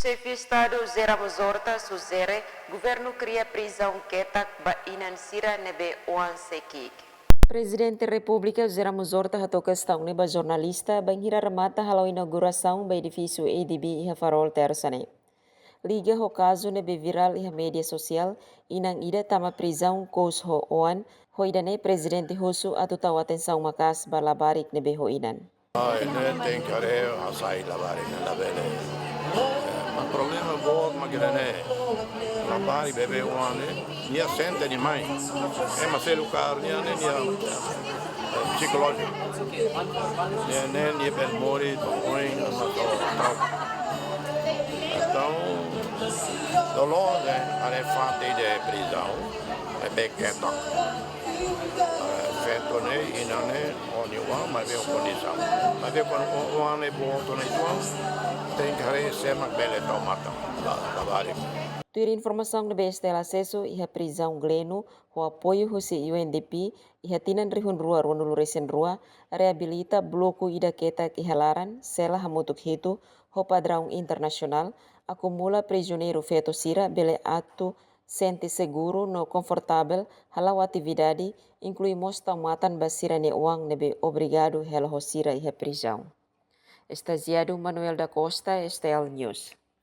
Chefe de Estado Zé Ramos Horta sugere governo cria prisão ketak ba inansira nebe oan sekik. Presidente da República Zé Ramos Horta hatou questão neba jornalista banhira remata halau inauguração ba edifício EDB e farol tersane. Liga ho caso nebe viral e media social inang ida tama prisão kos ho oan ho idane presidente Husu atau tahu atenção makas ba labarik nebe ho inan. Ne tenkare asai labarik na labele. Ma problema bo magrane. Labari bebe oane nia sente ni mai. Ma se lucar nia psicológico. Nia per mori do oi na então dolor é fato de prisão é bequeta feito né e não é onde o mas é condição mas é quando o ano é bom então tem que receber uma bela tomata da vários. Tuir informação de Estela Acesso e a prisão Gleno, o apoio do UNDP e a tinan rihun rua ronulu resen rua, reabilita bloco ida keta kihalaran, sela hamutuk hitu, ho padrão internacional, acumula prisioneiro feto sira, bele atu, sente seguro no confortável, halau atividade, inclui mosta matan basira ne uang nebe obrigado helo hosira e a prisão. Estagiado Manuel da Costa, Estel News.